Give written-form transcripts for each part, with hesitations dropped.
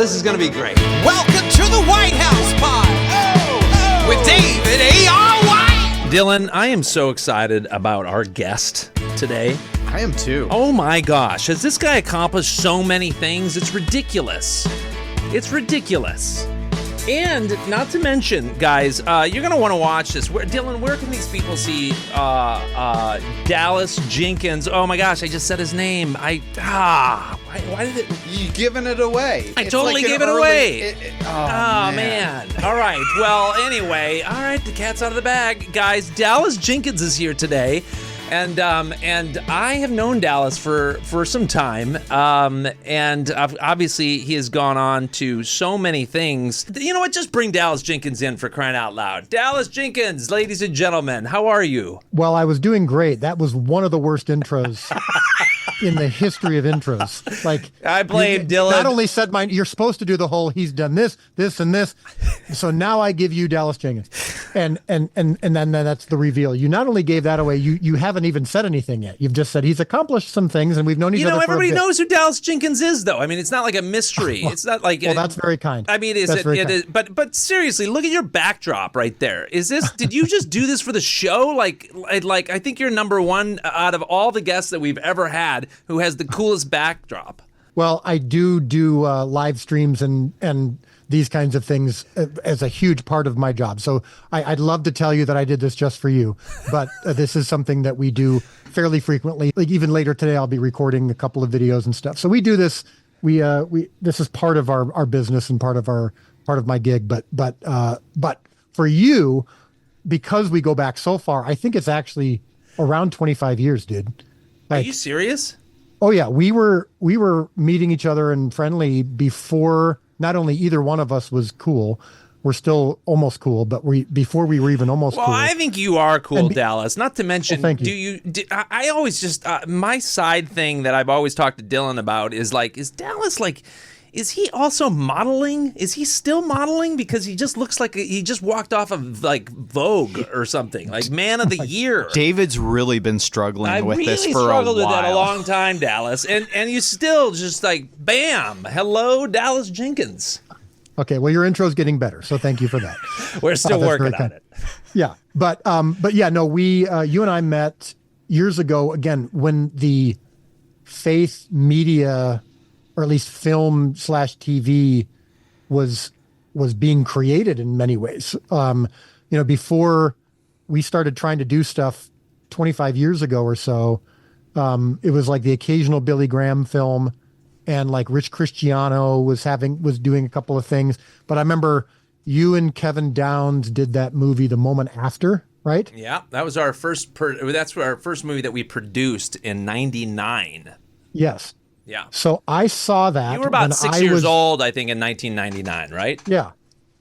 this is going to be great. Welcome to the White House Pod with David A.R. Dylan, I am so excited about our guest today. I am too. Oh my gosh, has this guy accomplished so many things? It's ridiculous. It's ridiculous. And not to mention, guys, you're going to want to watch this. Dylan, where can these people see Dallas Jenkins? Oh my gosh, I just said his name. Why did it? You giving it away. I totally gave it away. Oh, man. All right. Well, anyway. All right. The cat's out of the bag. Guys, Dallas Jenkins is here today. And I have known Dallas for some time. And obviously he has gone on to so many things. You know what? Just bring Dallas Jenkins in, for crying out loud. Dallas Jenkins, ladies and gentlemen, how are you? Well, I was doing great. That was one of the worst intros in the history of intros. Like, I blame Dylan. Not only said you're supposed to do the whole he's done this, and this. So now I give you Dallas Jenkins. And then that's the reveal. You not only gave that away, you haven't even said anything yet. You've just said he's accomplished some things, and we've known each other for a bit. Everybody knows who Dallas Jenkins is, though. I mean, it's not like a mystery. It's not like... Well, that's very kind. I mean, but seriously, look at your backdrop right there. Did you just do this for the show? Like, I think you're number one out of all the guests that we've ever had who has the coolest backdrop. Well, I do live streams and these kinds of things as a huge part of my job. So I'd love to tell you that I did this just for you, but this is something that we do fairly frequently. Like even later today, I'll be recording a couple of videos and stuff. So we do this. This is part of our business and part of my gig. But for you, because we go back so far, I think it's actually around 25 years, dude. Are you serious? Oh yeah, we were meeting each other and friendly before. Not only either one of us was cool, we're still almost cool, but before we were even almost cool. Well, I think you are cool, Dallas. Not to mention, thank you. I always just my side thing that I've always talked to Dylan about is Dallas is he also modeling? Is he still modeling? Because he just looks like he just walked off of like Vogue or something, like Man of the Year. David's really been struggling with this for a while. I struggled with that a long time, Dallas. And you still just like, bam, hello, Dallas Jenkins. Okay, well, your intro's getting better, so thank you for that. We're still working on it. Yeah, but yeah, no, you and I met years ago, again, when the faith media, or at least film / TV was being created in many ways. Before we started trying to do stuff 25 years ago or so, it was like the occasional Billy Graham film, and like Rich Cristiano was doing a couple of things. But I remember you and Kevin Downs did that movie, The Moment After, right? Yeah, that was our first. That's our first movie that we produced in '99. Yes. Yeah. So I saw that. You were about 6 years old, I think, in 1999, right? Yeah.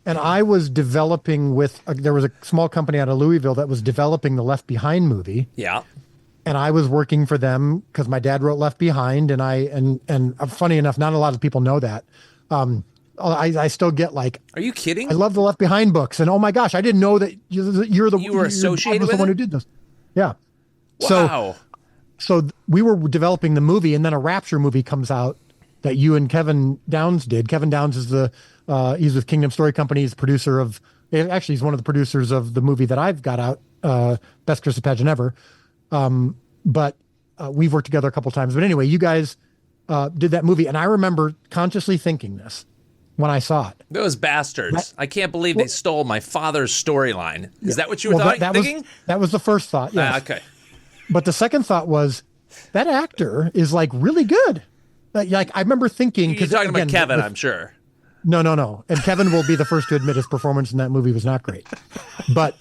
And I was developing there was a small company out of Louisville that was developing the Left Behind movie. Yeah. And I was working for them because my dad wrote Left Behind. And funny enough, not a lot of people know that. I still get like, are you kidding? I love the Left Behind books. And oh my gosh, I didn't know that you were associated with the one who did this. Yeah. Wow. So we were developing the movie, and then a Rapture movie comes out that you and Kevin Downs did. Kevin Downs is he's with Kingdom Story Company. He's he's one of the producers of the movie that I've got out, Best Christmas Pageant Ever. But we've worked together a couple times. But anyway, you guys did that movie, and I remember consciously thinking this when I saw it. Those bastards. I can't believe they stole my father's storyline. Is that what you were thinking? That was the first thought, yes. Okay. But the second thought was, that actor is like really good. Like I remember thinking, you're talking about Kevin, I'm sure. No. And Kevin will be the first to admit his performance in that movie was not great. But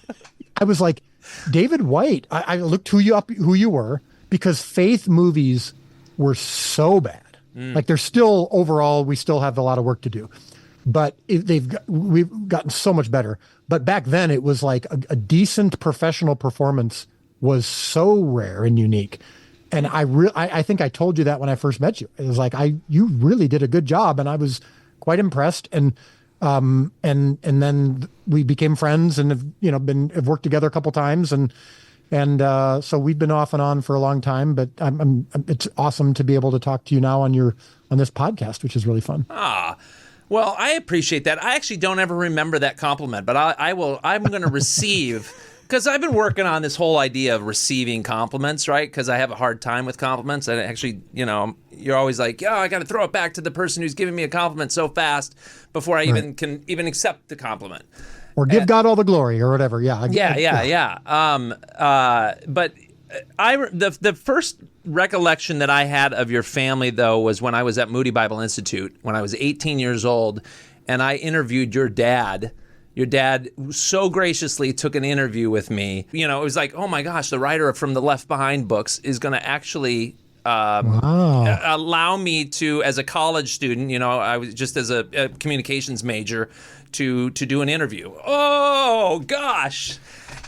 I was like, David White, I looked who you were, because faith movies were so bad. Like they're still, overall, we still have a lot of work to do. But we've gotten so much better. But back then it was like a decent professional performance was so rare and unique. And I think I told you that when I first met you. It was like, you really did a good job, and I was quite impressed. And then we became friends and have worked together a couple times, and so we've been off and on for a long time. But it's awesome to be able to talk to you now on this podcast, which is really fun. Well, I appreciate that. I actually don't ever remember that compliment, but I will. I'm going to receive, because I've been working on this whole idea of receiving compliments, right? Because I have a hard time with compliments. And actually, you're always like, I got to throw it back to the person who's giving me a compliment so fast before I can even accept the compliment. Or give God all the glory, or whatever. Yeah. But the first recollection that I had of your family, though, was when I was at Moody Bible Institute when I was 18 years old, and I interviewed your dad. Your dad so graciously took an interview with me. It was like, oh my gosh, the writer from the Left Behind books is going to actually allow me to, as a college student, I was just as a communications major, to do an interview. Oh gosh.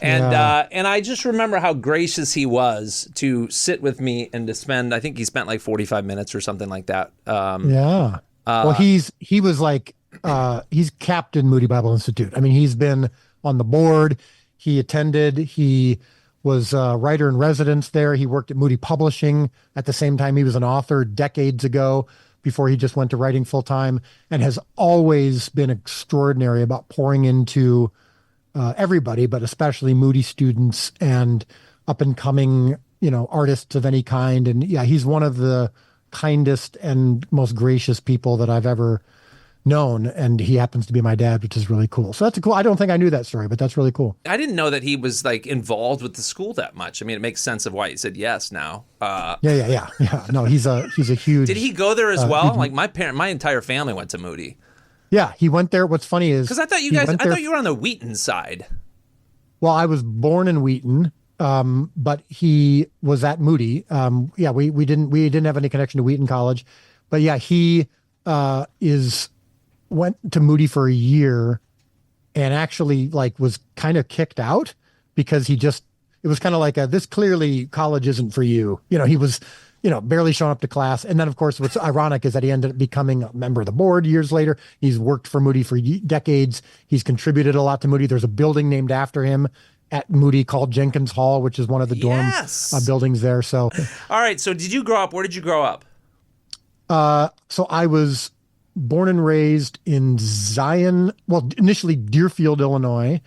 And I just remember how gracious he was to sit with me and to spend, I think he spent like 45 minutes or something like that. Well, he was like, he's captain Moody Bible Institute. I mean, he's been on the board. He attended. He was a writer in residence there. He worked at Moody Publishing at the same time. He was an author decades ago before he just went to writing full time, and has always been extraordinary about pouring into everybody, but especially Moody students and up and coming, artists of any kind. And yeah, he's one of the kindest and most gracious people that I've ever known, and he happens to be my dad, which is really cool. So that's cool. I don't think I knew that story, but that's really cool. I didn't know that he was like involved with the school that much. I mean, it makes sense of why he said yes now. Yeah. No, he's a huge. Did he go there as well? Like my entire family went to Moody. Yeah, he went there. What's funny is because I thought you were on the Wheaton side. Well, I was born in Wheaton, but he was at Moody. We didn't have any connection to Wheaton College, but yeah, he went to Moody for a year and actually was kind of kicked out because it was kind of like this clearly college isn't for you. He was, barely showing up to class. And then of course, what's ironic is that he ended up becoming a member of the board years later. He's worked for Moody for decades. He's contributed a lot to Moody. There's a building named after him at Moody called Jenkins Hall, which is one of the dorm buildings there. So, all right. So where did you grow up? So I was born and raised in Zion, initially Deerfield, Illinois,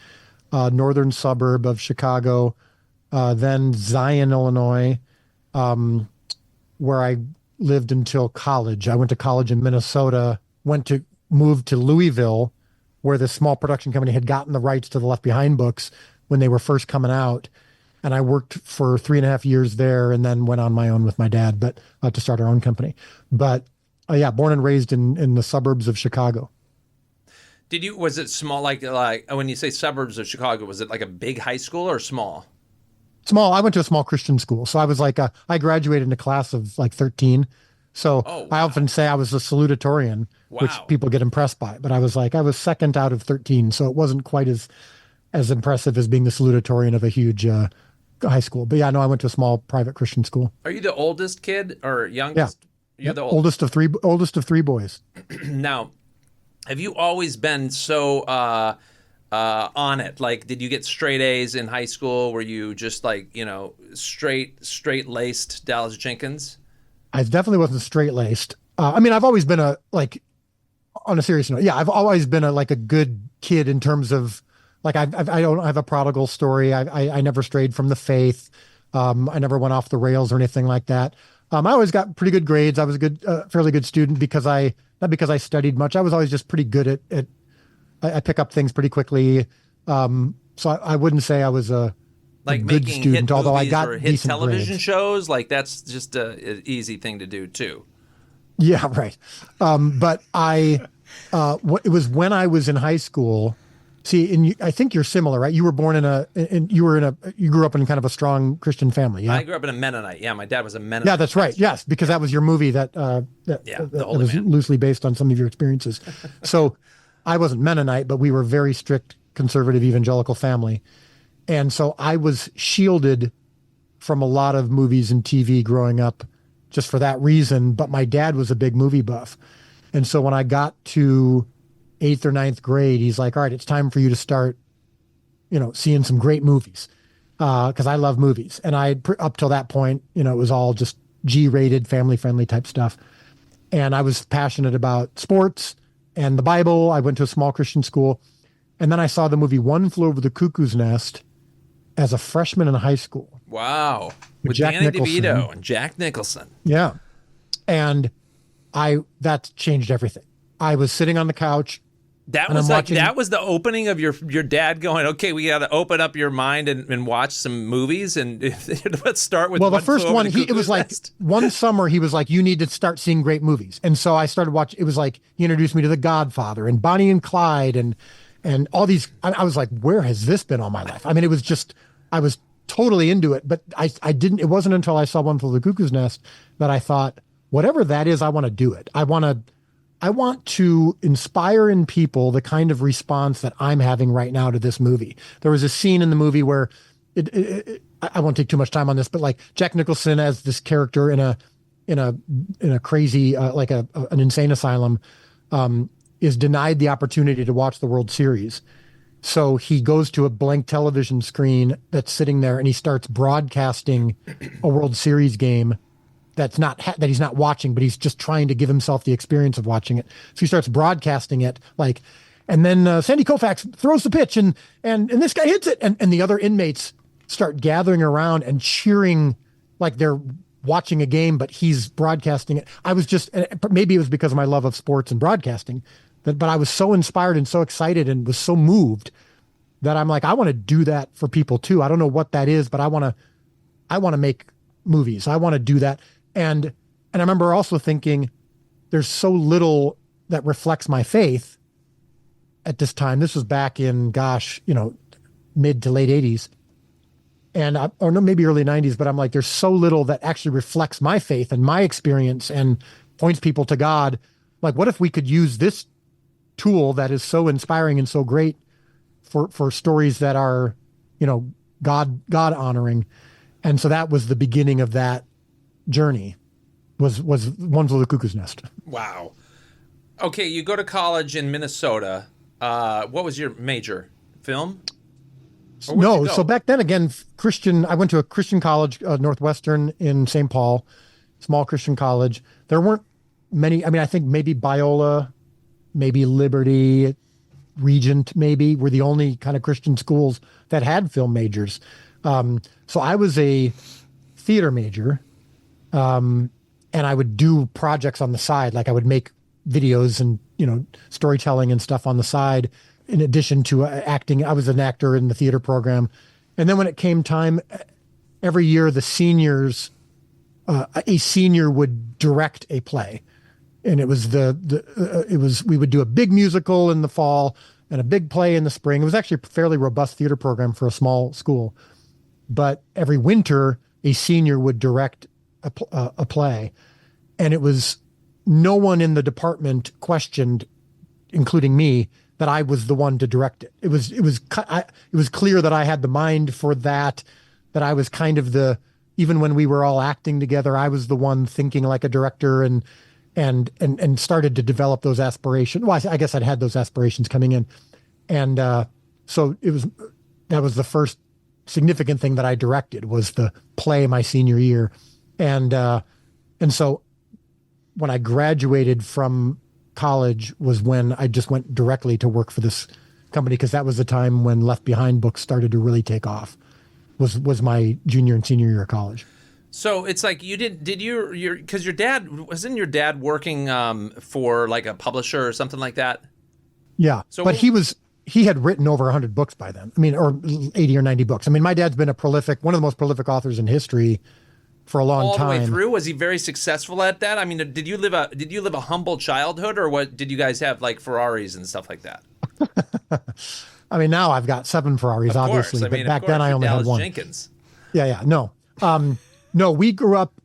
northern suburb of Chicago, then Zion, Illinois, where I lived until college. I went to college in Minnesota, moved to Louisville, where this small production company had gotten the rights to the Left Behind books when they were first coming out. And I worked for 3.5 years there and then went on my own with my dad, but to start our own company. But born and raised in the suburbs of Chicago. Was it small, like when you say suburbs of Chicago, was it like a big high school or small? Small. I went to a small Christian school. So I was I graduated in a class of 13. So wow. I often say I was a salutatorian, which people get impressed by. But I was second out of 13. So it wasn't quite as impressive as being the salutatorian of a huge high school. But yeah, no, I went to a small private Christian school. Are you the oldest kid or youngest? Yeah. You're the oldest of three boys. Now, have you always been so on it? Like, did you get straight A's in high school? Were you just straight laced Dallas Jenkins? I definitely wasn't straight laced. I've always been on a serious note. Yeah, I've always been a good kid in terms of I don't have a prodigal story. I never strayed from the faith. I never went off the rails or anything like that. I always got pretty good grades. I was a fairly good student not because I studied much. I was always just pretty good at I pick up things pretty quickly. So I wouldn't say I was a good student, although I got hit decent television grades. shows. Like that's just an easy thing to do too. Yeah, right. But it was when I was in high school. See, and I think you're similar, right? You were born you grew up in kind of a strong Christian family. Yeah, I grew up in a Mennonite. Yeah, my dad was a Mennonite. Yeah, that's right. Yes, because that was your movie that was loosely based on some of your experiences. So I wasn't Mennonite, but we were a very strict conservative evangelical family. And so I was shielded from a lot of movies and TV growing up just for that reason. But my dad was a big movie buff. And so when I got to 8th or 9th grade, he's like, all right, it's time for you to start, seeing some great movies. Cause I love movies. And up till that point, it was all just G-rated, family friendly type stuff. And I was passionate about sports. and the Bible. I went to a small Christian school. And then I saw the movie One Flew Over the Cuckoo's Nest as a freshman in high school. Wow. With Jack Danny Nicholson. DeVito and Jack Nicholson. Yeah. And that changed everything. I was sitting on the couch. That was that was the opening of your dad going, okay, we got to open up your mind and watch some movies, and let's start with. Well, the first one, it was like one summer he was like, you need to start seeing great movies, and so I started watching. It was like he introduced me to The Godfather and Bonnie and Clyde and all these. I was like, where has this been all my life? I mean, it was just I was totally into it, but I didn't. It wasn't until I saw One Flew Over the Cuckoo's Nest that I thought, whatever that is, I want to do it. I want to inspire in people the kind of response that I'm having right now to this movie. There was a scene in the movie where I won't take too much time on this, but like Jack Nicholson as this character in a crazy an insane asylum is denied the opportunity to watch the World Series. So he goes to a blank television screen that's sitting there and he starts broadcasting a World Series game that he's not watching, but he's just trying to give himself the experience of watching it. So he starts broadcasting it and then Sandy Koufax throws the pitch and this guy hits it. And the other inmates start gathering around and cheering like they're watching a game, but he's broadcasting it. I was just, maybe it was because of my love of sports and broadcasting, but I was so inspired and so excited and was so moved that I'm like, I want to do that for people too. I don't know what that is, but I want to make movies. I want to do that. And I remember also thinking there's so little that reflects my faith at this time. This was back in, mid to late 80s. Or no, maybe early 90s, but I'm like, there's so little that actually reflects my faith and my experience and points people to God. Like, what if we could use this tool that is so inspiring and so great for stories that are, God honoring. And so that was the beginning of that journey was One Flew Over the Cuckoo's Nest. Wow. Okay, you go to college in Minnesota. What was your major? Film? No, so back then, again, Christian. I went to a Christian college, Northwestern in St. Paul, small Christian college. There weren't many. I mean, I think maybe Biola, maybe Liberty, Regent, maybe were the only kind of Christian schools that had film majors. So I was a theater major. And I would do projects on the side, like I would make videos and, storytelling and stuff on the side, in addition to acting. I was an actor in the theater program. And then when it came time, every year, the seniors, a senior would direct a play. And it was we would do a big musical in the fall and a big play in the spring. It was actually a fairly robust theater program for a small school. But every winter, a senior would direct a play, and it was no one in the department questioned, including me, that I was the one to direct it. It was clear that I had the mind for that I was kind of even when we were all acting together, I was the one thinking like a director and started to develop those aspirations. Well, I guess I'd had those aspirations coming in, and so that was the first significant thing that I directed was the play my senior year. And so when I graduated from college was when I just went directly to work for this company, because that was the time when Left Behind books started to really take off, was my junior and senior year of college. So it's like because your dad working for like a publisher or something like that? Yeah. So but he had written over 100 books by then. I mean, or 80 or 90 books. I mean, my dad's been one of the most prolific authors in history for a long time. All the way through? Was he very successful at that? I mean, did you live a humble childhood, or what? Did you guys have like Ferraris and stuff like that? I mean, now I've got 7 Ferraris, obviously, but back then I only had one. Jenkins. Yeah, no. No, we grew up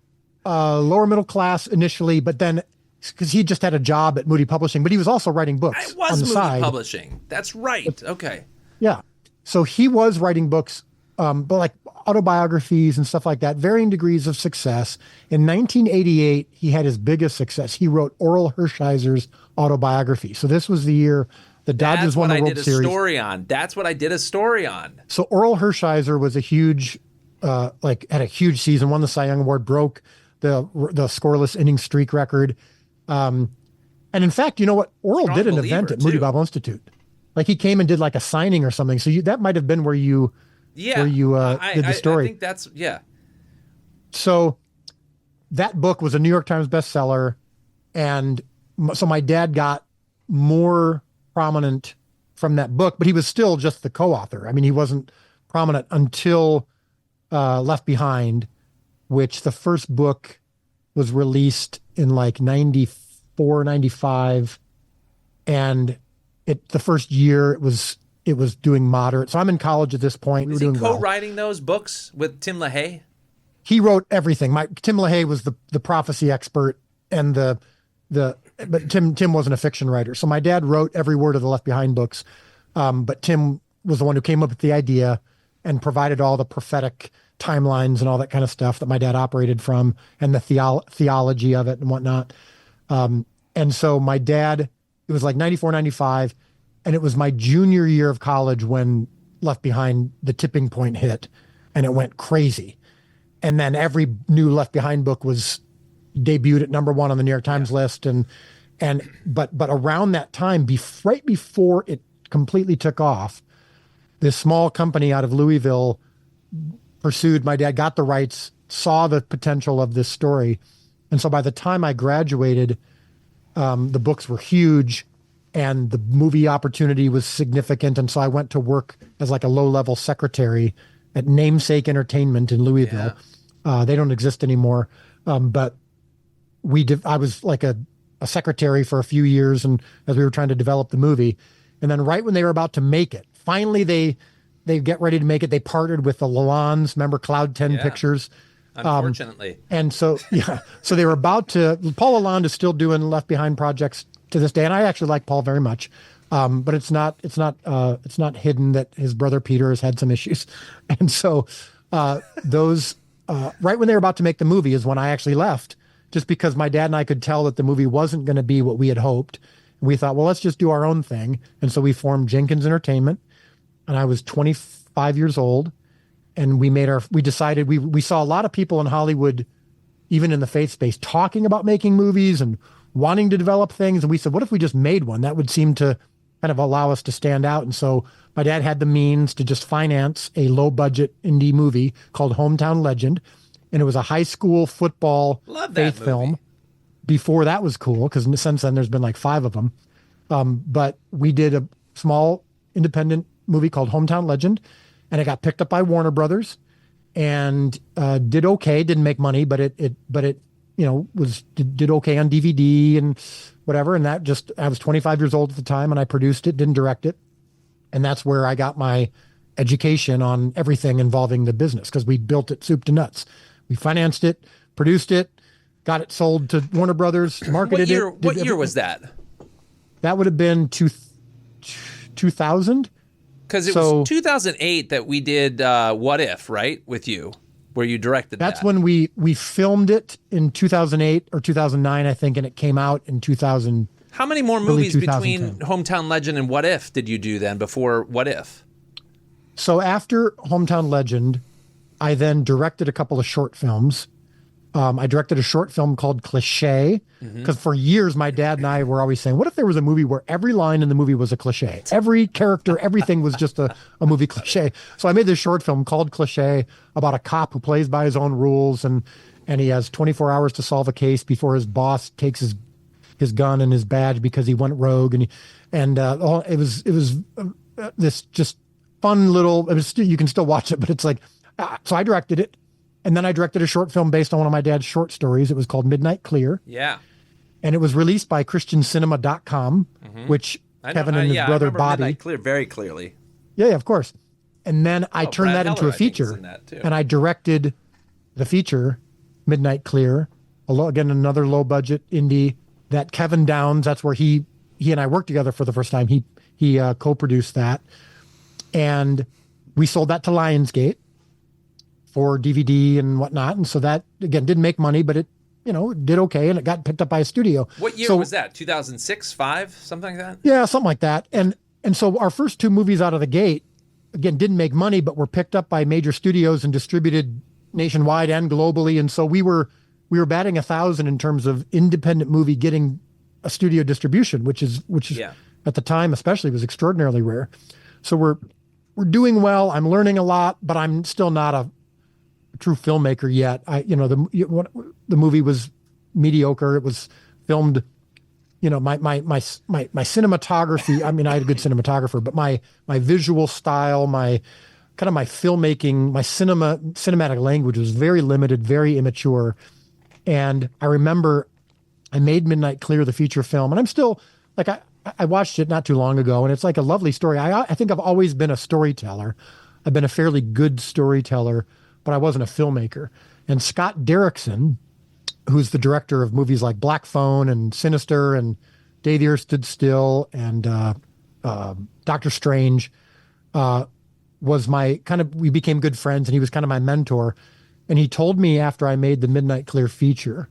lower middle class initially, but then because he just had a job at Moody Publishing, but he was also writing books on the side. Moody Publishing. That's right. Okay. Yeah. So he was writing books, but like autobiographies and stuff like that, varying degrees of success. In 1988, he had his biggest success. He wrote Oral Hershiser's autobiography. So this was the year the Dodgers won the World Series. That's what I did a story on. So Oral Hershiser was a huge, had a huge season, won the Cy Young Award, broke the scoreless inning streak record. And in fact, you know what? Oral Strong did an believer, event at Moody too. Bible Institute. Like he came and did like a signing or something. So that might have been where you Yeah. did the story. I think that's, yeah. So that book was a New York Times bestseller. And so my dad got more prominent from that book, but he was still just the co-author. I mean, he wasn't prominent until Left Behind, which the first book was released in like 94, 95. And the first year it was doing moderate. So I'm in college at this point. Is he co-writing those books with Tim LaHaye? He wrote everything. Tim LaHaye was the prophecy expert, and but Tim wasn't a fiction writer. So my dad wrote every word of the Left Behind books. But Tim was the one who came up with the idea and provided all the prophetic timelines and all that kind of stuff that my dad operated from, and the theology of it and whatnot. And so my dad, it was like 94, 95, and it was my junior year of college when Left Behind, the tipping point hit, and it went crazy. And then every new Left Behind book was debuted at number 1 on the New York Times list. But around that time, right before it completely took off, this small company out of Louisville pursued my dad, got the rights, saw the potential of this story. And so by the time I graduated, the books were huge and the movie opportunity was significant. And so I went to work as like a low-level secretary at Namesake Entertainment in Louisville. Yeah. They don't exist anymore. But I was like a secretary for a few years, and as we were trying to develop the movie. And then right when they were about to make it, finally they get ready to make it. They partnered with the Lalondes, remember Cloud 10 Pictures. Unfortunately. And so, so they were about to, Paul Lalonde is still doing Left Behind projects to this day. And I actually like Paul very much. But it's not hidden that his brother Peter has had some issues. And so, right when they were about to make the movie is when I actually left, just because my dad and I could tell that the movie wasn't going to be what we had hoped. And we thought, well, let's just do our own thing. And so we formed Jenkins Entertainment, and I was 25 years old. And we decided we saw a lot of people in Hollywood, even in the faith space, talking about making movies and wanting to develop things. And we said, what if we just made one? That would seem to kind of allow us to stand out. And so my dad had the means to just finance a low budget indie movie called Hometown Legend. And it was a high school football faith film. Before that was cool, because since then there's been like 5 of them. But we did a small independent movie called Hometown Legend, and it got picked up by Warner Brothers, and did okay. Didn't make money, but it did okay on DVD and whatever. And I was 25 years old at the time, and I produced it, didn't direct it, and that's where I got my education on everything involving the business, because we built it soup to nuts. We financed it, produced it, got it sold to Warner Brothers, marketed it. What year was that? That would have been 2000. Because it was 2008 that we did What If, right, with you, where you directed that. That's when we filmed it in 2008 or 2009, I think, and it came out in 2000. How many more movies between Hometown Legend and What If did you do then before What If? So after Hometown Legend, I then directed a couple of short films. I directed a short film called Cliché, because for years my dad and I were always saying, what if there was a movie where every line in the movie was a cliche? Every character, everything was just a movie cliche. So I made this short film called Cliché about a cop who plays by his own rules, and he has 24 hours to solve a case before his boss takes his gun and his badge because he went rogue. And it was this just fun little, you can still watch it, but it's like, so I directed it. And then I directed a short film based on one of my dad's short stories. It was called Midnight Clear. Yeah. And it was released by ChristianCinema.com, which Kevin and his brother Bobby. Midnight Clear very clearly. Yeah, of course. And then I turned that into a feature. And I directed the feature, Midnight Clear. Again, another low budget indie that Kevin Downs, that's where he and I worked together for the first time. He co-produced that. And we sold that to Lionsgate for DVD and whatnot. And so that, again, didn't make money, but it did okay, and it got picked up by a studio. What year was that? 2006, 5, something like that? Yeah, something like that. And so our first 2 movies out of the gate, again, didn't make money, but were picked up by major studios and distributed nationwide and globally. And so we were batting 1,000 in terms of independent movie getting a studio distribution, which is at the time especially was extraordinarily rare. So we're doing well. I'm learning a lot, but I'm still not a true filmmaker yet. The movie was mediocre. It was filmed, my cinematography. I mean, I had a good cinematographer, but my visual style, my filmmaking, my cinematic language was very limited, very immature. And I remember I made Midnight Clear, the feature film, and I'm still like, I watched it not too long ago, and it's like a lovely story. I think I've always been a storyteller. I've been a fairly good storyteller, but I wasn't a filmmaker. And Scott Derrickson, who's the director of movies like Black Phone and Sinister and Day the Earth Stood Still and Doctor Strange, was we became good friends, and he was kind of my mentor. And he told me after I made the Midnight Clear feature,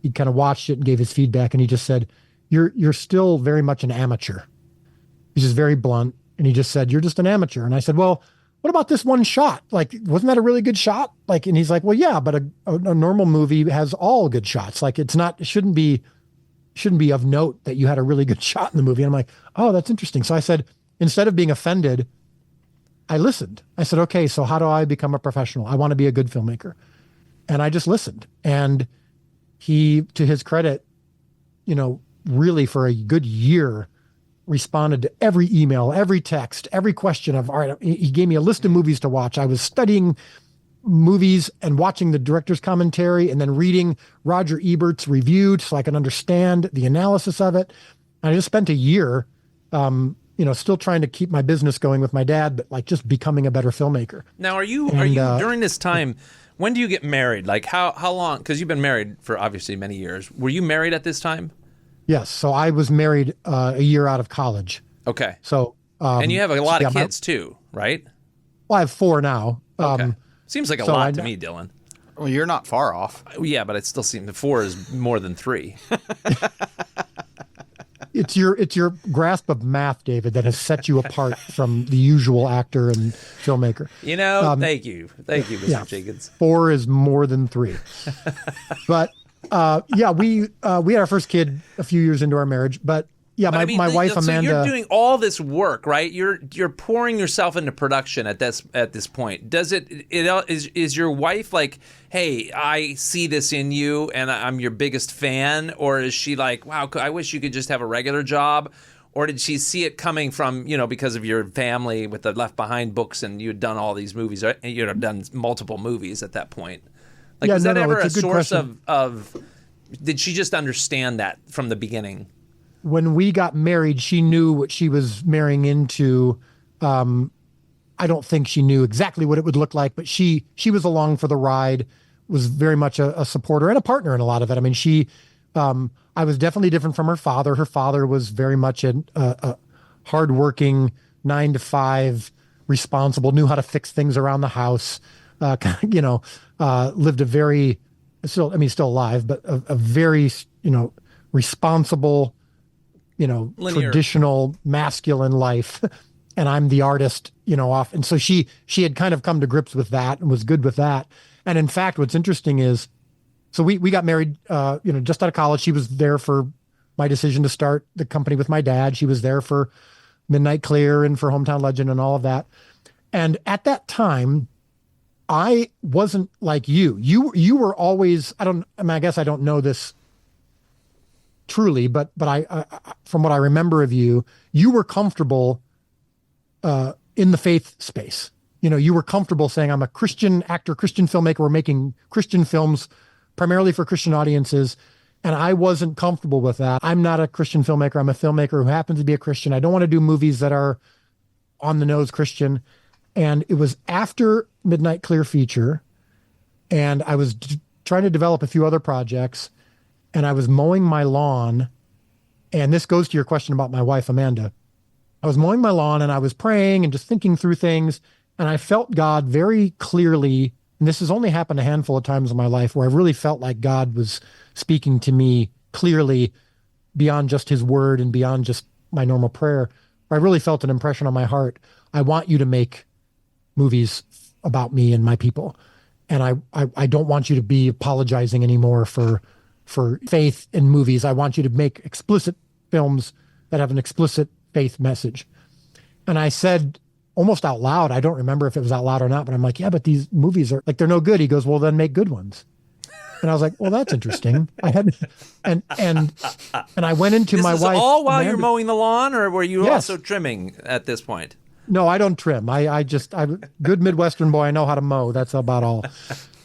he kind of watched it and gave his feedback, and he just said, you're still very much an amateur. He's just very blunt. And he just said, you're just an amateur. And I said, well, what about this one shot? Like, wasn't that a really good shot? Like, and he's like, well, yeah, but a normal movie has all good shots. Like, it shouldn't be of note that you had a really good shot in the movie. And I'm like, oh, that's interesting. So I said, instead of being offended, I listened. I said, okay, so how do I become a professional? I want to be a good filmmaker. And I just listened. And he, to his credit, really for a good year, responded to every email, every text, every question of, all right, he gave me a list of movies to watch. I was studying movies and watching the director's commentary and then reading Roger Ebert's review so I can understand the analysis of it. And I just spent a year, still trying to keep my business going with my dad, but like just becoming a better filmmaker. Now, are you during this time, when do you get married? Like how long? Because you've been married for obviously many years. Were you married at this time? Yes. So I was married a year out of college. Okay. So and you have a lot of kids too, right? Well, I have 4 now. Okay. Seems like a lot to me, Dylan. Well, you're not far off. Yeah, but it still seems 4 is more than 3. It's your grasp of math, David, that has set you apart from the usual actor and filmmaker. Thank you, Mr. Jenkins. 4 is more than 3. But we had our first kid a few years into our marriage. But yeah, my wife Amanda. So you're doing all this work, right? You're pouring yourself into production at this point. Is your wife like, hey, I see this in you and I'm your biggest fan, or is she like, wow, I wish you could just have a regular job? Or did she see it coming from, because of your family with the Left Behind books and you had done all these movies, right? You had done multiple movies at that point? Like, was that ever a source of, did she just understand that from the beginning? When we got married, she knew what she was marrying into. I don't think she knew exactly what it would look like, but she was along for the ride, was very much a supporter and a partner in a lot of it. I mean, I was definitely different from her father. Her father was very much a hardworking, 9-to-5, responsible, knew how to fix things around the house, lived a very, still alive, but a very, responsible, linear, traditional masculine life. And I'm the artist, off. And so she had kind of come to grips with that and was good with that. And in fact, what's interesting is, so we got married, just out of college. She was there for my decision to start the company with my dad. She was there for Midnight Clear and for Hometown Legend and all of that. And at that time, I wasn't like you. You were always, I guess I don't know this truly, but I from what I remember of you, you were comfortable in the faith space. You were comfortable saying, I'm a Christian actor, Christian filmmaker. We're making Christian films primarily for Christian audiences. And I wasn't comfortable with that. I'm not a Christian filmmaker. I'm a filmmaker who happens to be a Christian. I don't want to do movies that are on the nose Christian. And it was after Midnight Clear feature, and I was trying to develop a few other projects, and I was mowing my lawn. And this goes to your question about my wife, Amanda. I was mowing my lawn and I was praying and just thinking through things. And I felt God very clearly, and this has only happened a handful of times in my life where I really felt like God was speaking to me clearly beyond just his word and beyond just my normal prayer. I really felt an impression on my heart. I want you to make movies about me and my people. And I don't want you to be apologizing anymore for for faith in movies. I want you to make explicit films that have an explicit faith message. And I said almost out loud, I don't remember if it was out loud or not, but I'm like, yeah, but these movies are like, they're no good. He goes, well, then make good ones. And I was like, well, that's interesting. I had, and I went into my wife. This is all while Amanda, you're mowing the lawn, or were you Yes. also trimming at this point? No, I don't trim. I'm good Midwestern boy. I know how to mow. That's about all.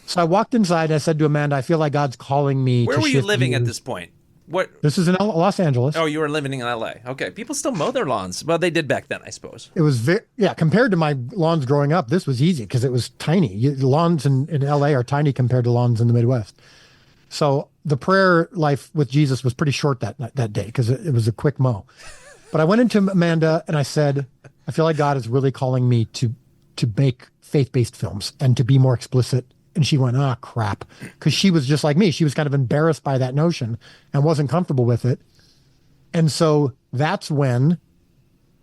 So I walked inside and I said to Amanda, I feel like God's calling me. Where to were you shift living at gears. this point? What? This is in Los Angeles. Oh, you were living in L.A. Okay, people still mow their lawns. Well, they did back then, I suppose. It was compared to my lawns growing up, this was easy because it was tiny. Lawns in LA are tiny compared to lawns in the Midwest. So the prayer life with Jesus was pretty short that day because it was a quick mow. But I went into Amanda and I said, I feel like God is really calling me to make faith-based films and to be more explicit. And she went, ah, crap. Because she was just like me. She was kind of embarrassed by that notion and wasn't comfortable with it. And so that's when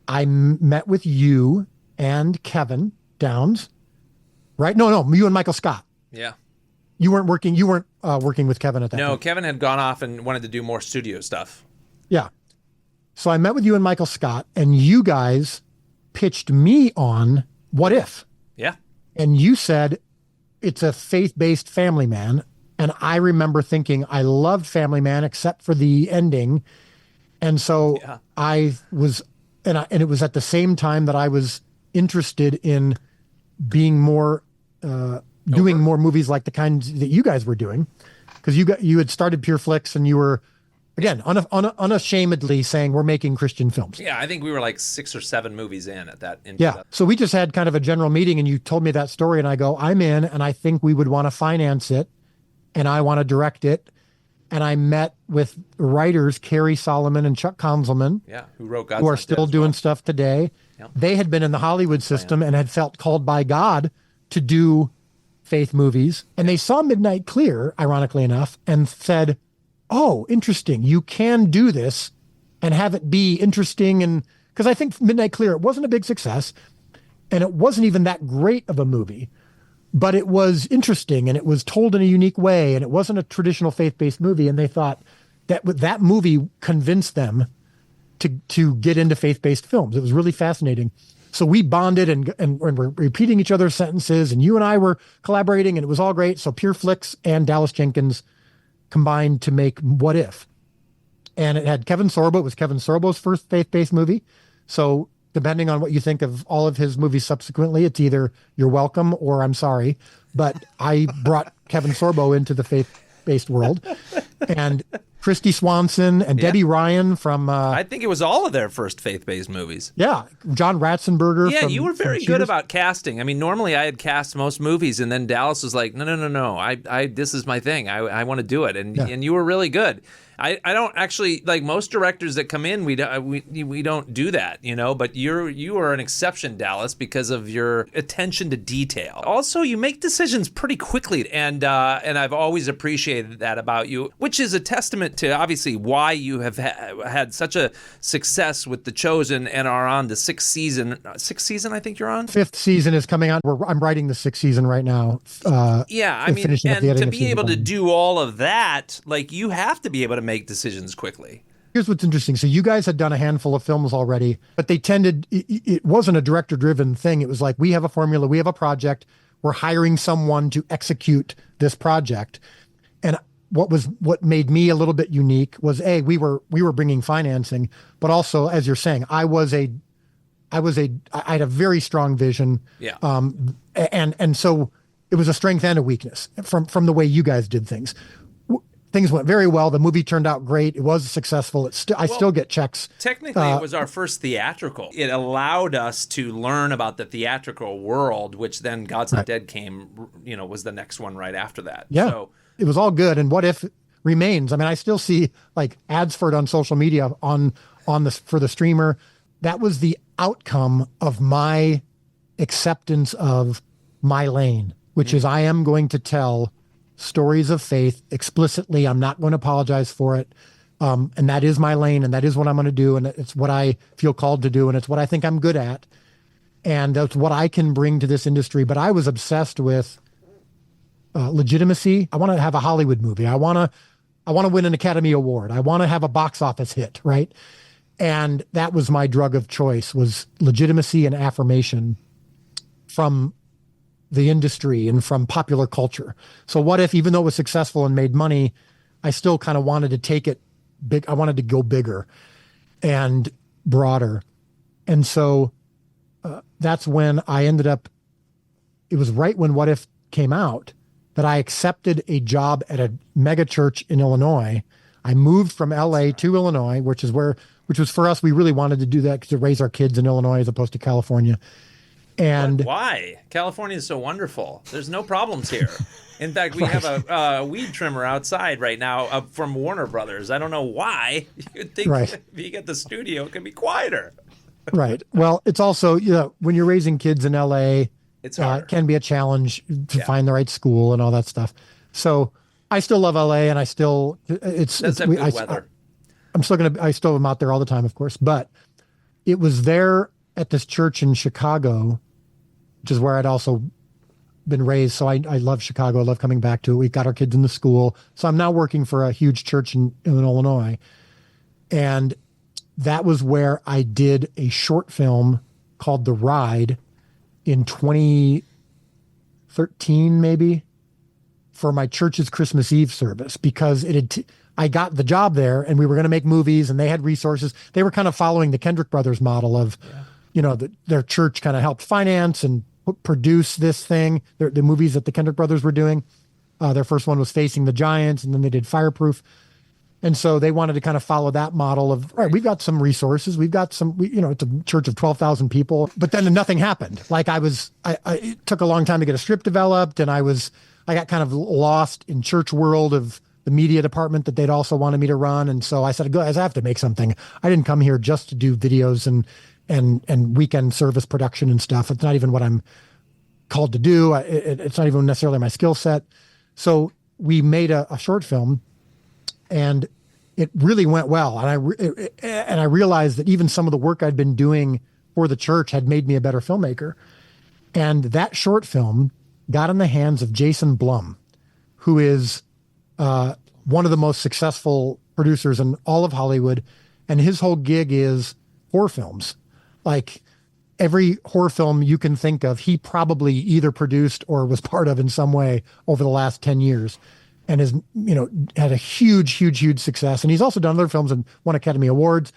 I met with you and Kevin Downs, right? No, you and Michael Scott. Yeah. You weren't working with Kevin at that No, point. Kevin had gone off and wanted to do more studio stuff. Yeah. So I met with you and Michael Scott, and you guys pitched me on What If? Yeah. And you said it's a faith-based Family Man. And I remember thinking I loved Family Man except for the ending. And so I was, and it was at the same time that I was interested in being more, doing more movies like the kinds that you guys were doing. Because you had started Pure Flix and you were, again, unashamedly saying we're making Christian films. Yeah, I think we were like 6 or 7 movies in at that. Yeah. So we just had kind of a general meeting and you told me that story and I go, I'm in and I think we would want to finance it and I want to direct it. And I met with writers, Carrie Solomon and Chuck Konzelman, who wrote God's who are Not Dead still as doing well. stuff today. Yep. They had been in the Hollywood system and had felt called by God to do faith movies. And they saw Midnight Clear, ironically enough, and said, oh, interesting. You can do this and have it be interesting. And because I think Midnight Clear, it wasn't a big success and it wasn't even that great of a movie, but it was interesting and it was told in a unique way. And it wasn't a traditional faith-based movie. And they thought that movie convinced them to get into faith-based films. It was really fascinating. So we bonded and we're repeating each other's sentences and you and I were collaborating and it was all great. So Pure Flix and Dallas Jenkins combined to make What If. And it had Kevin Sorbo. It was Kevin Sorbo's first faith-based movie. So depending on what you think of all of his movies subsequently, it's either you're welcome or I'm sorry. But I brought Kevin Sorbo into the faith-based world. And Christy Swanson and Debbie Ryan from... I think it was all of their first faith-based movies. Yeah, John Ratzenberger. Yeah, from, you were very good about casting. I mean, normally I had cast most movies, and then Dallas was like, no. I this is my thing. I want to do it, and you were really good. I don't actually like most directors that come in. We don't do that, But you are an exception, Dallas, because of your attention to detail. Also, you make decisions pretty quickly, and I've always appreciated that about you, which is a testament to obviously why you have had such a success with The Chosen and are on the 6th season. 6th season, I think you're on. 5th season is coming out. I'm writing the 6th season right now. I mean, and to be able to do all of that, like you have to be able to make decisions quickly. Here's what's interesting. So you guys had done a handful of films already, but they tended, it wasn't a director-driven thing. It was like, we have a formula, we have a project, we're hiring someone to execute this project. And what made me a little bit unique was we were bringing financing, but also, as you're saying, I had a very strong vision. Yeah. And so it was a strength and a weakness from the way you guys did things. Things went very well. The movie turned out great. It was successful. I still get checks. Technically, it was our first theatrical. It allowed us to learn about the theatrical world, which then God's Not Dead came, was the next one right after that. Yeah. So, it was all good. And What If remains. I mean, I still see like ads for it on social media for the streamer. That was the outcome of my acceptance of my lane, which is I am going to tell stories of faith explicitly. I'm not going to apologize for it. And that is my lane and that is what I'm going to do. And it's what I feel called to do. And it's what I think I'm good at. And that's what I can bring to this industry. But I was obsessed with legitimacy. I want to have a Hollywood movie. I want I want to win an Academy Award. I want to have a box office hit, right? And that was my drug of choice, was legitimacy and affirmation from the industry and from popular culture. So what if, even though it was successful and made money, I still kind of wanted to take it big. I wanted to go bigger and broader. And so that's when I ended up, it was right when What If came out that I accepted a job at a mega church in Illinois. I moved from LA to Illinois, which was for us, we really wanted to do that to raise our kids in Illinois as opposed to California. And why? California is so wonderful. There's no problems here. In fact, we have a weed trimmer outside right now from Warner Brothers. I don't know why. You'd think if you get the studio, it can be quieter. Right. Well, it's also, when you're raising kids in LA, it's hard. It can be a challenge to find the right school and all that stuff. So I still love LA, and I still, Does have good weather. I still am out there all the time, of course, but it was there at this church in Chicago, which is where I'd also been raised. So I love Chicago. I love coming back to it. We got our kids in the school. So I'm now working for a huge church in Illinois. And that was where I did a short film called The Ride in 2013, maybe, for my church's Christmas Eve service, because I got the job there and we were going to make movies and they had resources. They were kind of following the Kendrick Brothers model of, their church kind of helped finance and produce this thing, the movies that the Kendrick Brothers were doing. Their first one was Facing the Giants, and then they did Fireproof. And so they wanted to kind of follow that model of, all right, we've got some resources. We've got some, it's a church of 12,000 people, but then nothing happened. Like it took a long time to get a script developed, and I got kind of lost in church world of the media department that they'd also wanted me to run. And so I said, guys, I have to make something. I didn't come here just to do videos and weekend service production and stuff. It's not even what I'm called to do. It's not even necessarily my skill set. So we made a short film, and it really went well. And I realized that even some of the work I'd been doing for the church had made me a better filmmaker. And that short film got in the hands of Jason Blum, who is one of the most successful producers in all of Hollywood. And his whole gig is horror films. Like every horror film you can think of, he probably either produced or was part of in some way over the last 10 years. And has, had a huge success. And he's also done other films and won Academy Awards.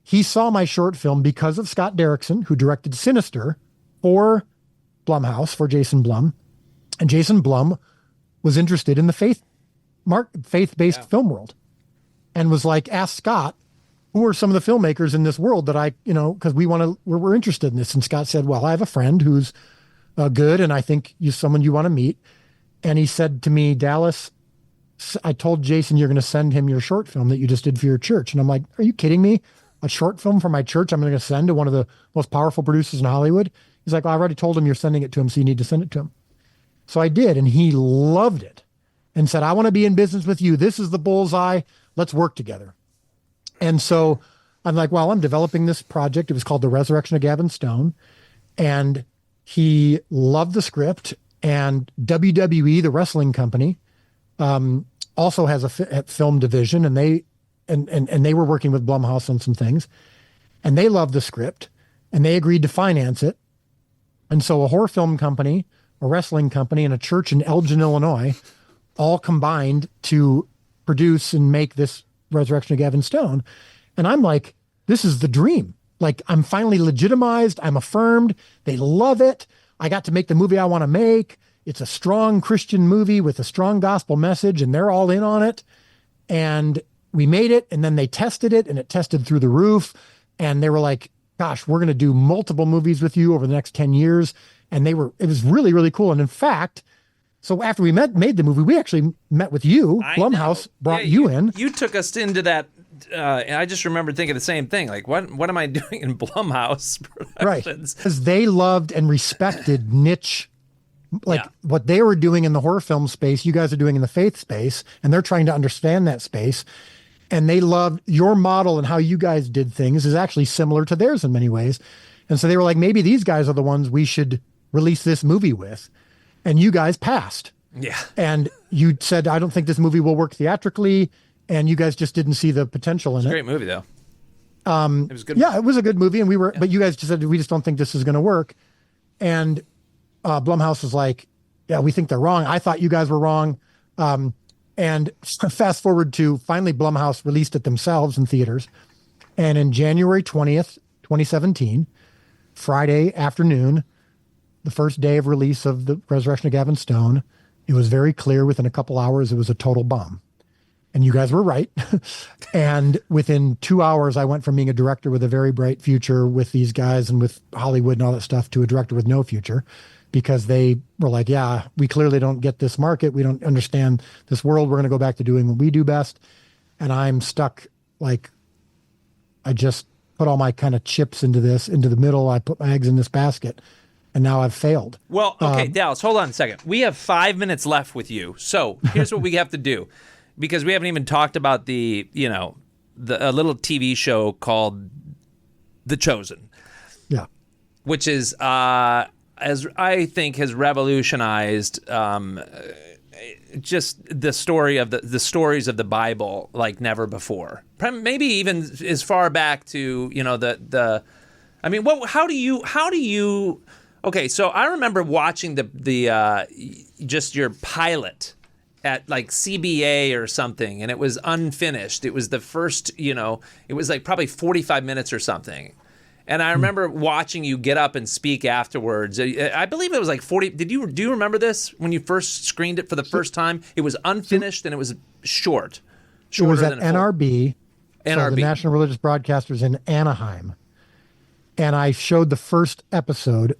He saw my short film because of Scott Derrickson, who directed Sinister for Blumhouse, for Jason Blum. And Jason Blum was interested in the faith-based film world, and was like, ask Scott, who are some of the filmmakers in this world that because we're interested in this. And Scott said, well, I have a friend who's good, and I think you're someone you want to meet. And he said to me, Dallas, I told Jason you're going to send him your short film that you just did for your church. And I'm like, are you kidding me? A short film for my church I'm going to send to one of the most powerful producers in Hollywood? He's like, well, I already told him you're sending it to him, so you need to send it to him. So I did, and he loved it and said, I want to be in business with you. This is the bullseye. Let's work together. And so I'm like, well, I'm developing this project. It was called The Resurrection of Gavin Stone. And he loved the script. And WWE, the wrestling company, also has a film division, and they were working with Blumhouse on some things, and they loved the script, and they agreed to finance it. And so a horror film company, a wrestling company, and a church in Elgin, Illinois, all combined to produce and make this Resurrection of Gavin Stone. And I'm like, this is the dream. Like, I'm finally legitimized. I'm affirmed. They love it. I got to make the movie I want to make. It's a strong Christian movie with a strong gospel message, and they're all in on it. And we made it, and then they tested it, and it tested through the roof. And they were like, gosh, we're going to do multiple movies with you over the next 10 years. And it was really, really cool. And in fact, so after we made the movie, we actually met with you. Blumhouse brought you in. You took us into that. And I just remember thinking the same thing. Like, what am I doing in Blumhouse Productions? Right. Because they loved and respected niche, what they were doing in the horror film space, you guys are doing in the faith space, and they're trying to understand that space. And they loved your model, and how you guys did things is actually similar to theirs in many ways. And so they were like, maybe these guys are the ones we should release this movie with. And you guys passed. Yeah. And you said, I don't think this movie will work theatrically, and you guys just didn't see the potential in it. It's a great movie, though. It was good. Yeah, it was a good movie, and but you guys just said, we just don't think this is going to work. And Blumhouse was like, yeah, we think they're wrong. I thought you guys were wrong. And fast forward to finally Blumhouse released it themselves in theaters. And in January 20th, 2017, Friday afternoon, the first day of release of The Resurrection of Gavin Stone, it was very clear within a couple hours it was a total bomb. And you guys were right. And within 2 hours, I went from being a director with a very bright future with these guys and with Hollywood and all that stuff to a director with no future, because they were like, yeah, we clearly don't get this market. We don't understand this world. We're going to go back to doing what we do best. And I'm stuck. Like, I just put all my kind of chips into the middle. I put my eggs in this basket, and now I've failed. Well, okay, Dallas, hold on a second. We have 5 minutes left with you. So here's what we have to do. Because we haven't even talked about a little TV show called The Chosen. Yeah. Which is, as I think, has revolutionized just the stories of the Bible like never before. Maybe even as far back to, I mean, how do you? Okay, so I remember watching the just your pilot at like CBA or something, and it was unfinished. It was the first, it was like probably 45 minutes or something. And I remember watching you get up and speak afterwards. I believe it was like 40. Do you remember this when you first screened it for the first time? It was unfinished and it was short. It was at NRB, NRB. So the National Religious Broadcasters in Anaheim. And I showed the first episode.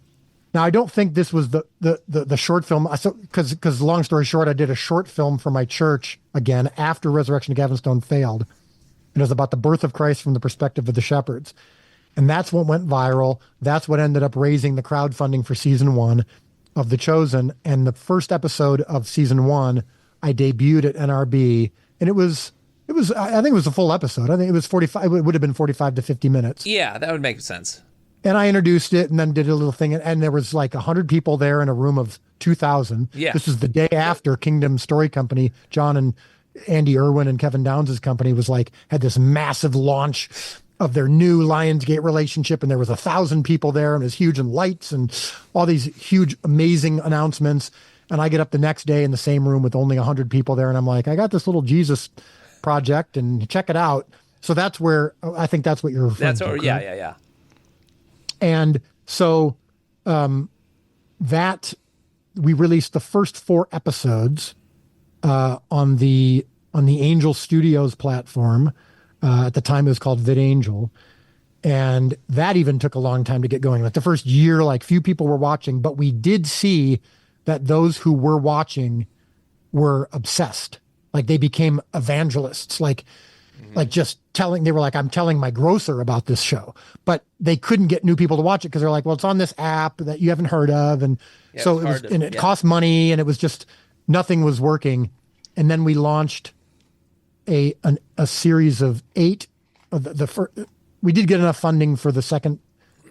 Now, I don't think this was the short film, because long story short, I did a short film for my church again after Resurrection of Gavin Stone failed. It was about the birth of Christ from the perspective of the shepherds. And that's what went viral. That's what ended up raising the crowdfunding for season 1 of The Chosen. And the first episode of season 1, I debuted at NRB, and it was, I think it was a full episode. I think it was 45, it would have been 45 to 50 minutes. Yeah, that would make sense. And I introduced it and then did a little thing. And there was like 100 people there in a room of 2,000. Yeah. This is the day after Kingdom Story Company, John and Andy Irwin and Kevin Downs' company had this massive launch of their new Lionsgate relationship. And there was 1,000 people there, and it was huge, and lights and all these huge, amazing announcements. And I get up the next day in the same room with only 100 people there. And I'm like, I got this little Jesus project, and check it out. So that's where, I think that's what you're referring to. Yeah. And so that we released the first 4 episodes on the Angel Studios platform. At the time, it was called VidAngel. And that even took a long time to get going. Like the first year, like few people were watching, but we did see that those who were watching were obsessed. Like they became evangelists, like just telling, they were like, I'm telling my grocer about this show, but they couldn't get new people to watch it because they're like, well, it's on this app that you haven't heard of. And so it cost money, and it was just, nothing was working. And then we launched a series of 8 of the first. We did get enough funding for the second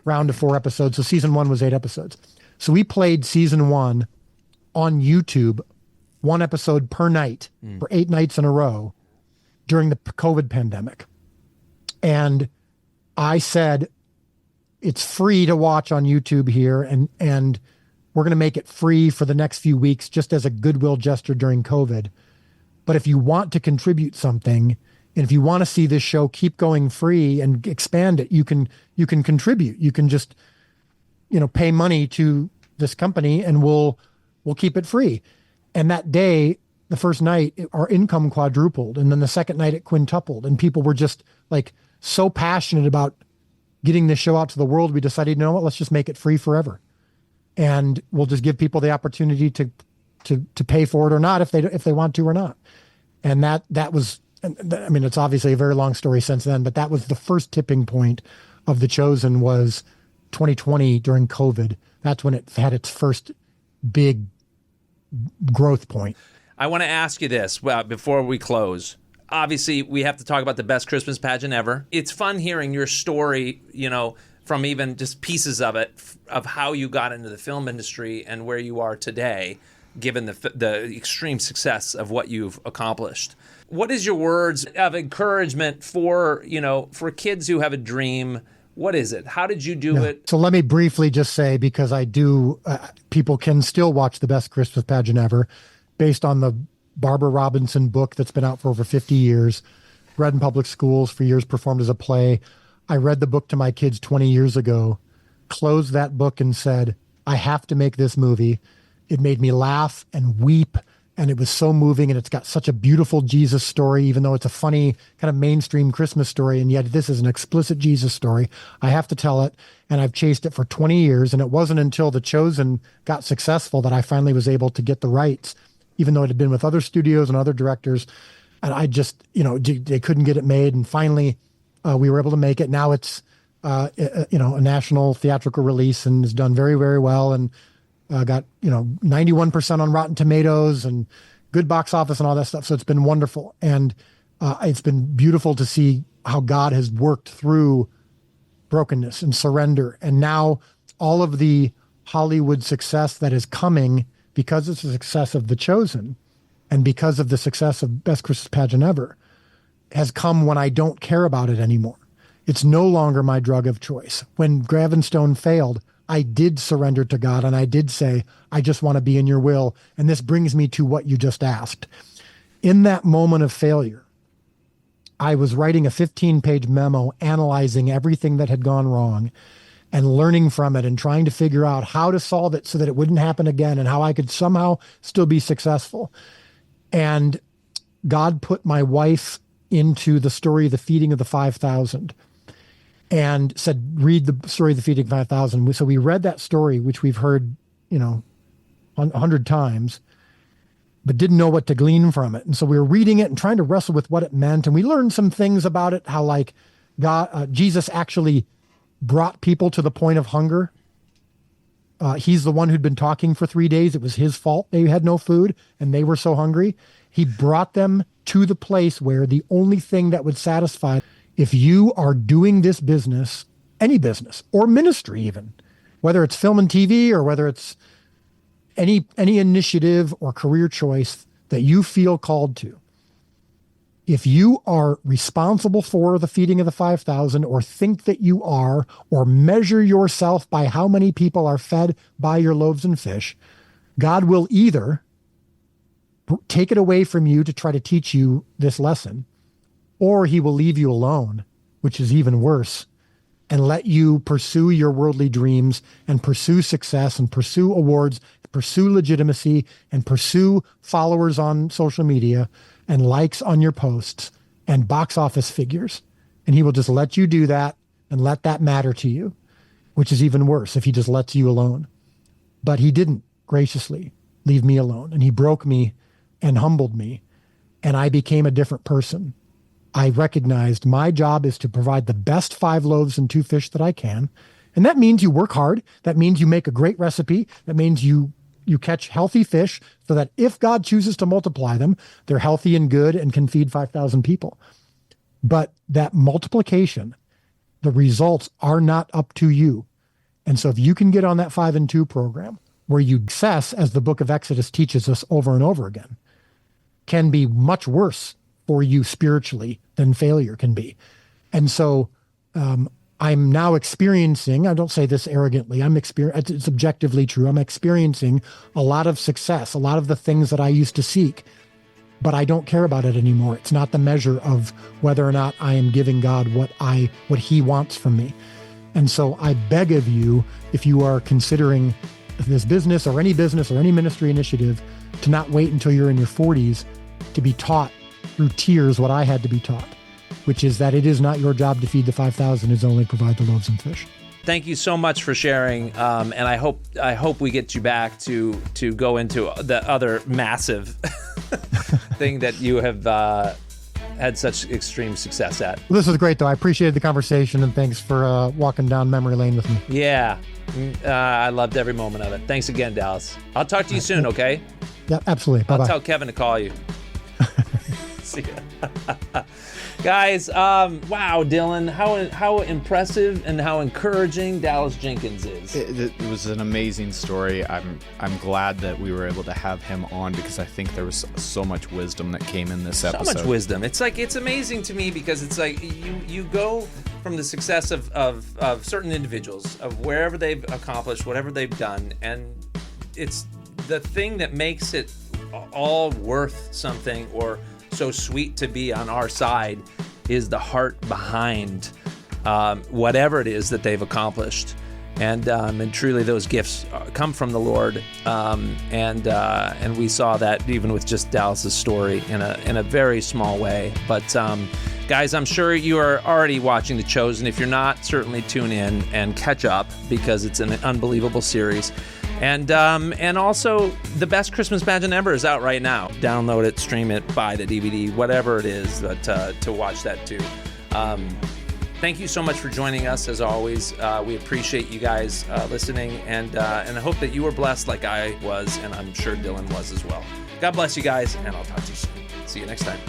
round of 4 episodes. So season 1 was 8 episodes. So we played season 1 on YouTube, 1 episode per night for 8 nights in a row during the COVID pandemic. And I said, it's free to watch on YouTube here. And we're going to make it free for the next few weeks, just as a goodwill gesture during COVID. But if you want to contribute something, and if you want to see this show keep going free and expand it, you can contribute. You can just, pay money to this company, and we'll keep it free. And that day, the first night, our income quadrupled, and then the second night it quintupled, and people were just like so passionate about getting this show out to the world. We decided, you know what, let's just make it free forever, and we'll just give people the opportunity to pay for it or not, if they want to or not. And that was, I mean, it's obviously a very long story since then, but that was the first tipping point of The Chosen, was 2020 during COVID. That's when it had its first big growth point. I want to ask you this before we close. Obviously, we have to talk about the best Christmas pageant ever. It's fun hearing your story, from even just pieces of it, of how you got into the film industry and where you are today. given the extreme success of what you've accomplished. What is your words of encouragement for kids who have a dream? What is it? How did you do it? So let me briefly just say, because I do, people can still watch The Best Christmas Pageant Ever, based on the Barbara Robinson book that's been out for over 50 years, read in public schools for years, performed as a play. I read the book to my kids 20 years ago, closed that book and said, I have to make this movie. It made me laugh and weep, and it was so moving, and it's got such a beautiful Jesus story, even though it's a funny kind of mainstream Christmas story, and yet this is an explicit Jesus story. I have to tell it, and I've chased it for 20 years, and it wasn't until The Chosen got successful that I finally was able to get the rights, even though it had been with other studios and other directors, and I just, they couldn't get it made, and finally we were able to make it. Now it's, a national theatrical release and has done very, very well, and got 91% on Rotten Tomatoes and good box office and all that stuff. So it's been wonderful, and it's been beautiful to see how God has worked through brokenness and surrender, and now all of the Hollywood success that is coming because of the success of The Chosen and because of the success of Best Christmas Pageant Ever has come when I don't care about it anymore. It's no longer my drug of choice. When Gravenstone failed, I did surrender to God, and I did say, I just want to be in your will. And this brings me to what you just asked. In that moment of failure, I was writing a 15-page memo analyzing everything that had gone wrong and learning from it and trying to figure out how to solve it so that it wouldn't happen again and how I could somehow still be successful. And God put my wife into the story of the feeding of the 5,000 and said, read the story of the feeding of 5,000. So we read that story, which we've heard, 100 times, but didn't know what to glean from it. And so we were reading it and trying to wrestle with what it meant. And we learned some things about it, how Jesus actually brought people to the point of hunger. He's the one who'd been talking for 3 days. It was his fault. They had no food and they were so hungry. He brought them to the place where the only thing that would satisfy, if you are doing this business, any business or ministry even, whether it's film and TV or whether it's any initiative or career choice that you feel called to, if you are responsible for the feeding of the 5,000 or think that you are, or measure yourself by how many people are fed by your loaves and fish, God will either take it away from you to try to teach you this lesson, or he will leave you alone, which is even worse, and let you pursue your worldly dreams and pursue success and pursue awards, pursue legitimacy and pursue followers on social media and likes on your posts and box office figures. And he will just let you do that and let that matter to you, which is even worse if he just lets you alone. But he didn't graciously leave me alone, and he broke me and humbled me, and I became a different person. I recognized my job is to provide the best 5 loaves and 2 fish that I can. And that means you work hard. That means you make a great recipe. That means you catch healthy fish so that if God chooses to multiply them, they're healthy and good and can feed 5,000 people. But that multiplication, the results are not up to you. And so if you can get on that 5 and 2 program where you success, as the book of Exodus teaches us over and over again, can be much worse for you spiritually than failure can be. And so I'm now experiencing, I don't say this arrogantly, it's objectively true. I'm experiencing a lot of success, a lot of the things that I used to seek, but I don't care about it anymore. It's not the measure of whether or not I am giving God what he wants from me. And so I beg of you, if you are considering this business or any ministry initiative, to not wait until you're in your 40s to be taught through tears what I had to be taught, which is that it is not your job to feed the 5,000, it's only provide the loaves and fish. Thank you so much for sharing, and I hope we get you back to go into the other massive thing that you have had such extreme success at. Well, this was great, though. I appreciated the conversation, and thanks for walking down memory lane with me. Yeah, I loved every moment of it. Thanks again, Dallas. I'll talk to you soon, okay? Yeah, absolutely. Bye-bye. I'll tell Kevin to call you. See ya. Guys, wow, Dylan, how impressive and how encouraging Dallas Jenkins is. It was an amazing story. I'm glad that we were able to have him on because I think there was so much wisdom that came in this episode. So much wisdom. It's like, it's amazing to me because it's like you go from the success of certain individuals, of wherever they've accomplished, whatever they've done, and it's the thing that makes it all worth something or so sweet to be on our side is the heart behind whatever it is that they've accomplished, and truly those gifts come from the Lord, and we saw that even with just Dallas's story in a very small way. But guys, I'm sure you are already watching The Chosen. If you're not, certainly tune in and catch up because it's an unbelievable series. And also, the best Christmas pageant ever is out right now. Download it, stream it, buy the DVD, whatever it is to watch that too. Thank you so much for joining us, as always. We appreciate you guys listening, and I hope that you were blessed like I was, and I'm sure Dylan was as well. God bless you guys, and I'll talk to you soon. See you next time.